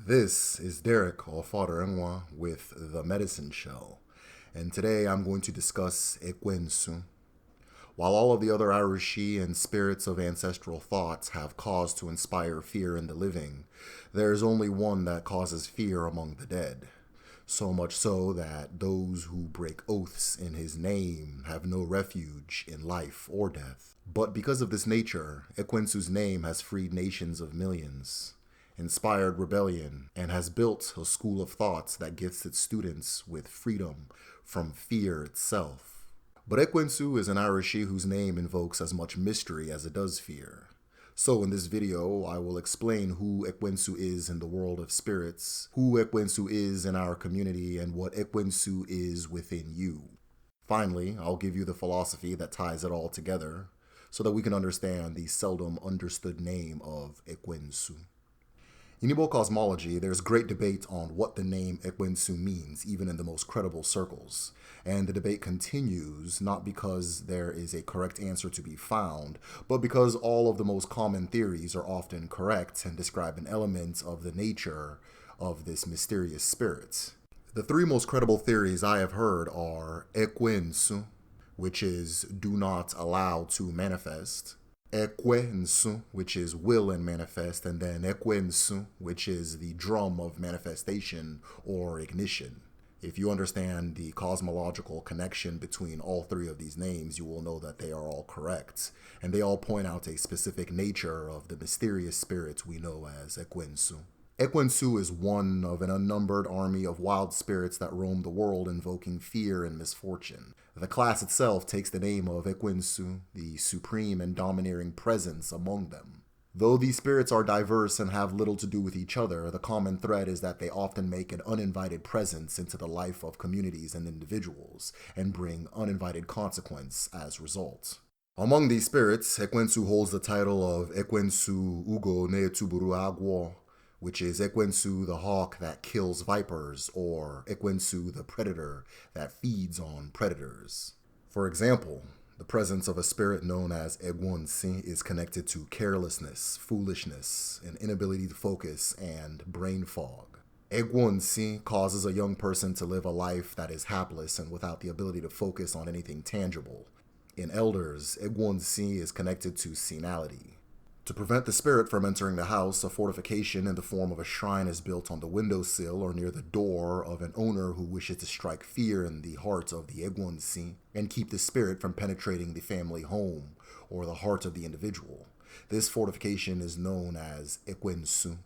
This is Derek, or Father Enwa, with TheMedicineShell, and today I'm going to discuss Ekwensu. While all of the other Arishi and spirits of ancestral thoughts have cause to inspire fear in the living, there is only one that causes fear among the dead. So much so that those who break oaths in his name have no refuge in life or death. But because of this nature, Ekwensu's name has freed nations of millions, inspired rebellion, and has built a school of thoughts that gifts its students with freedom from fear itself. But Ekwensu is an Arishi whose name invokes as much mystery as it does fear. So in this video, I will explain who Ekwensu is in the world of spirits, who Ekwensu is in our community, and what Ekwensu is within you. Finally, I'll give you the philosophy that ties it all together, so that we can understand the seldom understood name of Ekwensu. In Igbo cosmology, there's great debate on what the name Ekwensu means, even in the most credible circles. And the debate continues not because there is a correct answer to be found, but because all of the most common theories are often correct and describe an element of the nature of this mysterious spirit. The three most credible theories I have heard are Ekwensu, which is do not allow to manifest; Ekwensu, which is will and manifest; and then Ekwensu, which is the drum of manifestation or ignition. If you understand the cosmological connection between all three of these names, you will know that they are all correct, and they all point out a specific nature of the mysterious spirits we know as Ekwensu. Ekwensu is one of an unnumbered army of wild spirits that roam the world invoking fear and misfortune. The class itself takes the name of Ekwensu, the supreme and domineering presence among them. Though these spirits are diverse and have little to do with each other, the common thread is that they often make an uninvited presence into the life of communities and individuals, and bring uninvited consequence as result. Among these spirits, Ekwensu holds the title of Ekwensu Ugo ne Tuburu Agwo, which is Ekwensu the hawk that kills vipers, or Ekwensu the predator that feeds on predators. For example, the presence of a spirit known as Ekwensu is connected to carelessness, foolishness, an inability to focus, and brain fog. Ekwensu causes a young person to live a life that is hapless and without the ability to focus on anything tangible. In elders, Ekwensu is connected to senility. To prevent the spirit from entering the house, a fortification in the form of a shrine is built on the windowsill or near the door of an owner who wishes to strike fear in the heart of the Ekwensu and keep the spirit from penetrating the family home or the heart of the individual. This fortification is known as Ekwensu.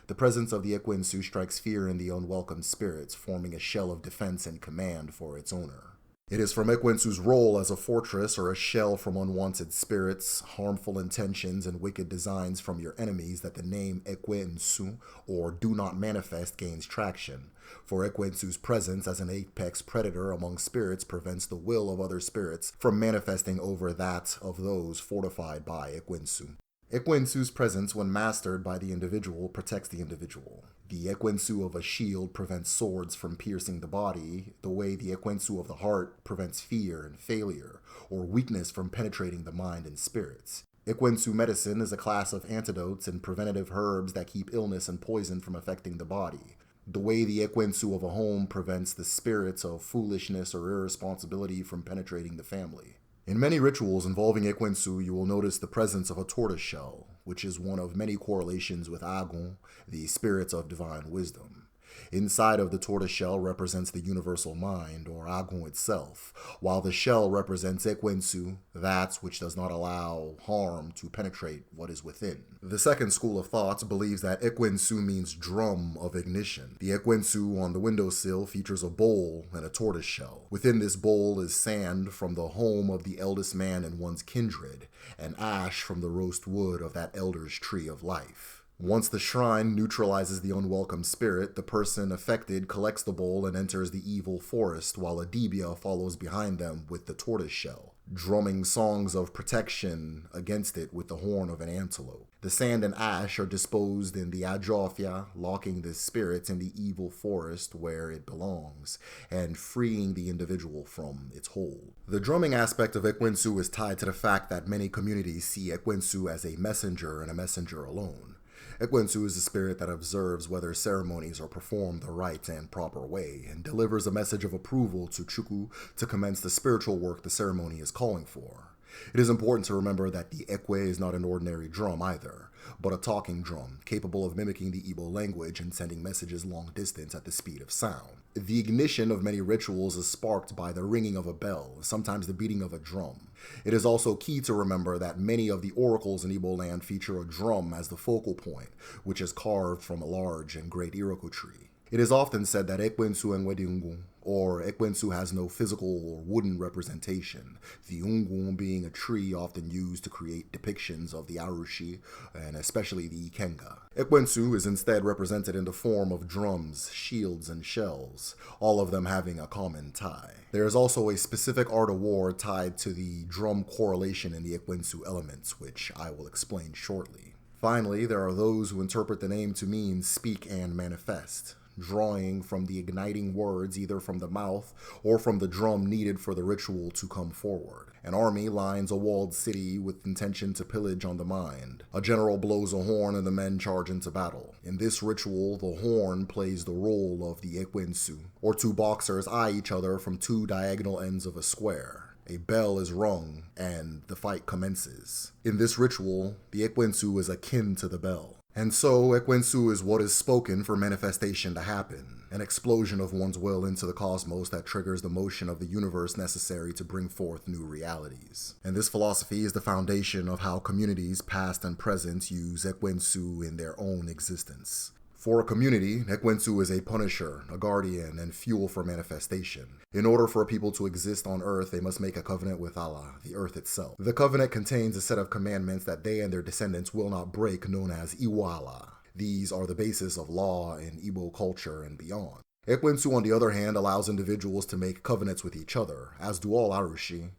The presence of the Ekwensu strikes fear in the unwelcome spirits, forming a shell of defense and command for its owner. It is from Ekwensu's role as a fortress or a shell from unwanted spirits, harmful intentions, and wicked designs from your enemies that the name Ekwensu, or do not manifest, gains traction. For Ekwensu's presence as an apex predator among spirits prevents the will of other spirits from manifesting over that of those fortified by Ekwensu. Ekwensu's presence, when mastered by the individual, protects the individual. The Ekwensu of a shield prevents swords from piercing the body, the way the Ekwensu of the heart prevents fear and failure, or weakness from penetrating the mind and spirits. Ekwensu medicine is a class of antidotes and preventative herbs that keep illness and poison from affecting the body. The way the Ekwensu of a home prevents the spirits of foolishness or irresponsibility from penetrating the family. In many rituals involving Ekwensu, you will notice the presence of a tortoise shell, which is one of many correlations with Agun, the spirits of divine wisdom. Inside of the tortoise shell represents the universal mind, or Agun itself, while the shell represents Ekwensu, that which does not allow harm to penetrate what is within. The second school of thoughts believes that Ekwensu means drum of ignition. The Ekwensu on the windowsill features a bowl and a tortoise shell. Within this bowl is sand from the home of the eldest man in one's kindred, and ash from the roast wood of that elder's tree of life. Once the shrine neutralizes the unwelcome spirit, the person affected collects the bowl and enters the evil forest, while a dibia follows behind them with the tortoise shell, drumming songs of protection against it with the horn of an antelope. The sand and ash are disposed in the ajofia, locking the spirit in the evil forest where it belongs, and freeing the individual from its hold. The drumming aspect of Ekwensu is tied to the fact that many communities see Ekwensu as a messenger and a messenger alone. Ekwensu is the spirit that observes whether ceremonies are performed the right and proper way, and delivers a message of approval to Chukwu to commence the spiritual work the ceremony is calling for. It is important to remember that the Ekwe is not an ordinary drum either, but a talking drum, capable of mimicking the Igbo language and sending messages long distance at the speed of sound. The ignition of many rituals is sparked by the ringing of a bell, sometimes the beating of a drum. It is also key to remember that many of the oracles in Igbo land feature a drum as the focal point, which is carved from a large and great Iroko tree. It is often said that Ekwensu Enwedi or Ekwensu has no physical or wooden representation, the Ungu being a tree often used to create depictions of the Arushi and especially the Ikenga. Ekwensu is instead represented in the form of drums, shields, and shells, all of them having a common tie. There is also a specific art of war tied to the drum correlation in the Ekwensu elements, which I will explain shortly. Finally, there are those who interpret the name to mean speak and manifest, drawing from the igniting words either from the mouth or from the drum needed for the ritual to come forward. An army lines a walled city with intention to pillage on the mind. A general blows a horn and the men charge into battle. In this ritual, the horn plays the role of the Ekwensu, or two boxers eye each other from two diagonal ends of a square. A bell is rung, and the fight commences. In this ritual, the Ekwensu is akin to the bell. And so, Ekwensu is what is spoken for manifestation to happen, an explosion of one's will into the cosmos that triggers the motion of the universe necessary to bring forth new realities. And this philosophy is the foundation of how communities past and present use Ekwensu in their own existence. For a community, Ekwensu is a punisher, a guardian, and fuel for manifestation. In order for a people to exist on earth, they must make a covenant with Allah, the earth itself. The covenant contains a set of commandments that they and their descendants will not break, known as Iwala. These are the basis of law in Igbo culture and beyond. Ekwensu, on the other hand, allows individuals to make covenants with each other, as do all Arushi.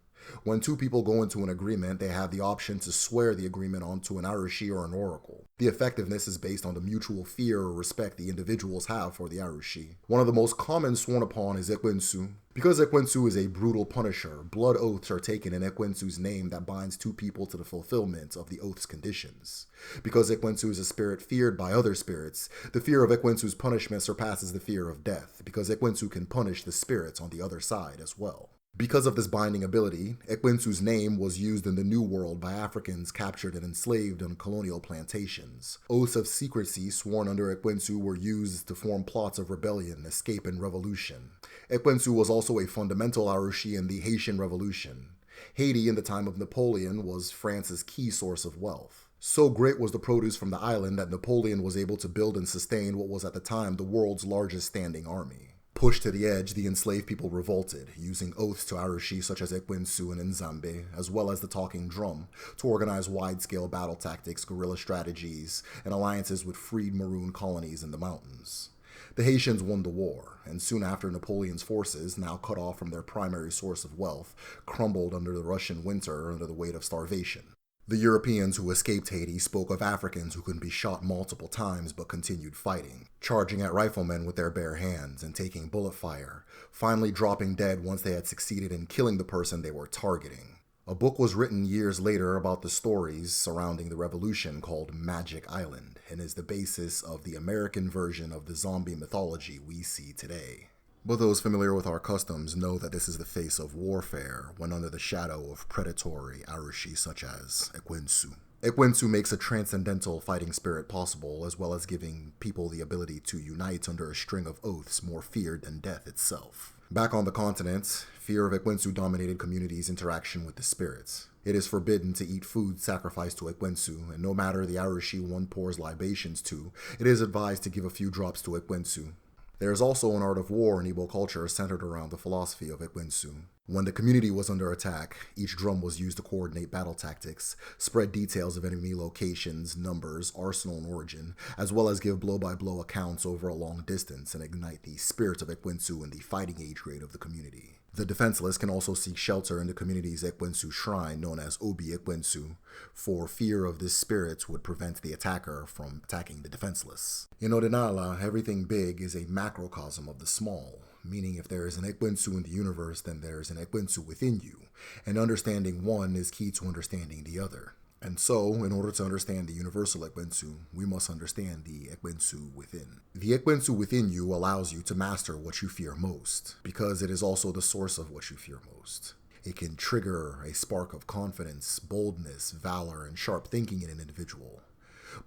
When two people go into an agreement, they have the option to swear the agreement onto an Arushi or an oracle. The effectiveness is based on the mutual fear or respect the individuals have for the Arushi. One of the most common sworn upon is Ekwensu. Because Ekwensu is a brutal punisher, blood oaths are taken in Ekwensu's name that binds two people to the fulfillment of the oath's conditions. Because Ekwensu is a spirit feared by other spirits, the fear of Ekwensu's punishment surpasses the fear of death, because Ekwensu can punish the spirits on the other side as well. Because of this binding ability, Ekwensu's name was used in the New World by Africans captured and enslaved on colonial plantations. Oaths of secrecy sworn under Ekwensu were used to form plots of rebellion, escape, and revolution. Ekwensu was also a fundamental Arushi in the Haitian Revolution. Haiti, in the time of Napoleon, was France's key source of wealth. So great was the produce from the island that Napoleon was able to build and sustain what was at the time the world's largest standing army. Pushed to the edge, the enslaved people revolted, using oaths to Arushi such as Ekwensu and Nzambe, as well as the talking drum, to organize wide-scale battle tactics, guerrilla strategies, and alliances with freed maroon colonies in the mountains. The Haitians won the war, and soon after Napoleon's forces, now cut off from their primary source of wealth, crumbled under the Russian winter under the weight of starvation. The Europeans who escaped Haiti spoke of Africans who could be shot multiple times but continued fighting, charging at riflemen with their bare hands and taking bullet fire, finally dropping dead once they had succeeded in killing the person they were targeting. A book was written years later about the stories surrounding the revolution called Magic Island, and is the basis of the American version of the zombie mythology we see today. But those familiar with our customs know that this is the face of warfare when under the shadow of predatory Arushi such as Ekwensu. Ekwensu makes a transcendental fighting spirit possible, as well as giving people the ability to unite under a string of oaths more feared than death itself. Back on the continent, fear of Ekwensu dominated communities' interaction with the spirits. It is forbidden to eat food sacrificed to Ekwensu, and no matter the Arushi one pours libations to, it is advised to give a few drops to Ekwensu. There is also an art of war in Igbo culture centered around the philosophy of Ekwensu. When the community was under attack, each drum was used to coordinate battle tactics, spread details of enemy locations, numbers, arsenal, and origin, as well as give blow-by-blow accounts over a long distance and ignite the spirit of Ekwensu in the fighting age grade of the community. The defenseless can also seek shelter in the community's Ekwensu shrine, known as Obi Ekwensu, for fear of this spirit would prevent the attacker from attacking the defenseless. In Odinala, everything big is a macrocosm of the small, meaning if there is an Ekwensu in the universe, then there is an Ekwensu within you, and understanding one is key to understanding the other. And so, in order to understand the universal Ekwensu, we must understand the Ekwensu within. The Ekwensu within you allows you to master what you fear most, because it is also the source of what you fear most. It can trigger a spark of confidence, boldness, valor, and sharp thinking in an individual.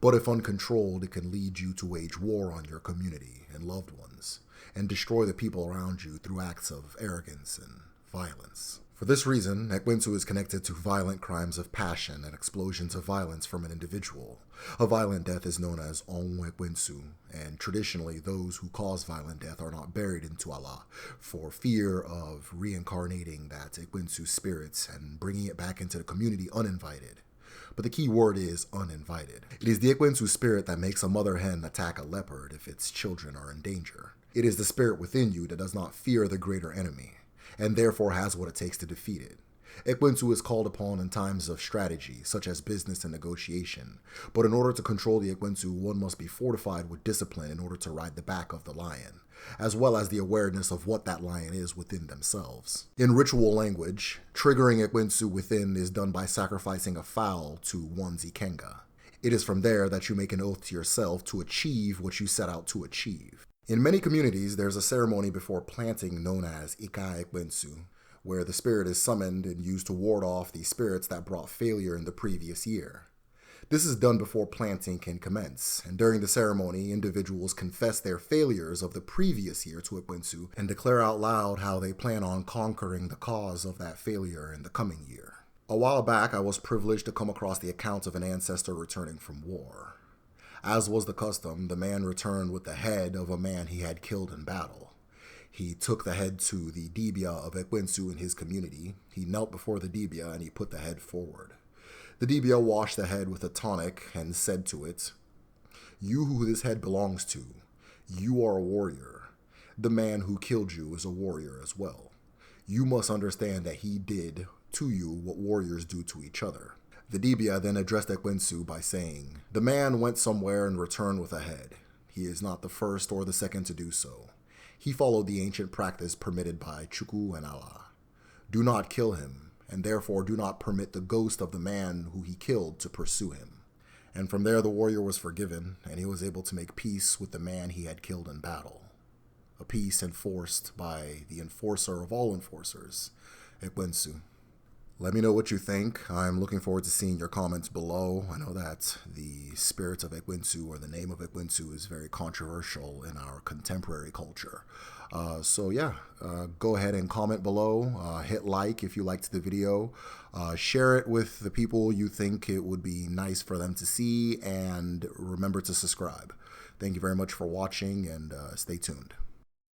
But if uncontrolled, it can lead you to wage war on your community and loved ones, and destroy the people around you through acts of arrogance and violence. For this reason, Ekwensu is connected to violent crimes of passion and explosions of violence from an individual. A violent death is known as Ekwensu, and traditionally those who cause violent death are not buried in Tuala for fear of reincarnating that Ekwensu spirits and bringing it back into the community uninvited. But the key word is uninvited. It is the Ekwensu spirit that makes a mother hen attack a leopard if its children are in danger. It is the spirit within you that does not fear the greater enemy, and therefore has what it takes to defeat it. Ekwensu is called upon in times of strategy, such as business and negotiation. But in order to control the Ekwensu, one must be fortified with discipline in order to ride the back of the lion, as well as the awareness of what that lion is within themselves. In ritual language, triggering Ekwensu within is done by sacrificing a fowl to one's Ikenga. It is from there that you make an oath to yourself to achieve what you set out to achieve. In many communities, there's a ceremony before planting known as Ika Ekwensu, where the spirit is summoned and used to ward off the spirits that brought failure in the previous year. This is done before planting can commence, and during the ceremony, individuals confess their failures of the previous year to Ekwensu and declare out loud how they plan on conquering the cause of that failure in the coming year. A while back, I was privileged to come across the account of an ancestor returning from war. As was the custom, the man returned with the head of a man he had killed in battle. He took the head to the dibia of Ekwensu in his community. He knelt before the dibia and he put the head forward. The dibia washed the head with a tonic and said to it, "You who this head belongs to, you are a warrior. The man who killed you is a warrior as well. You must understand that he did to you what warriors do to each other." The dibia then addressed Ekwensu by saying, "The man went somewhere and returned with a head. He is not the first or the second to do so. He followed the ancient practice permitted by Chukwu and Allah. Do not kill him, and therefore do not permit the ghost of the man who he killed to pursue him." And from there the warrior was forgiven, and he was able to make peace with the man he had killed in battle. A peace enforced by the enforcer of all enforcers, Ekwensu. Let me know what you think. I'm looking forward to seeing your comments below. I know that the spirit of Ekwensu, or the name of Ekwensu, is very controversial in our contemporary culture. Go ahead and comment below. Hit like if you liked the video. Share it with the people you think it would be nice for them to see. And remember to subscribe. Thank you very much for watching, and stay tuned.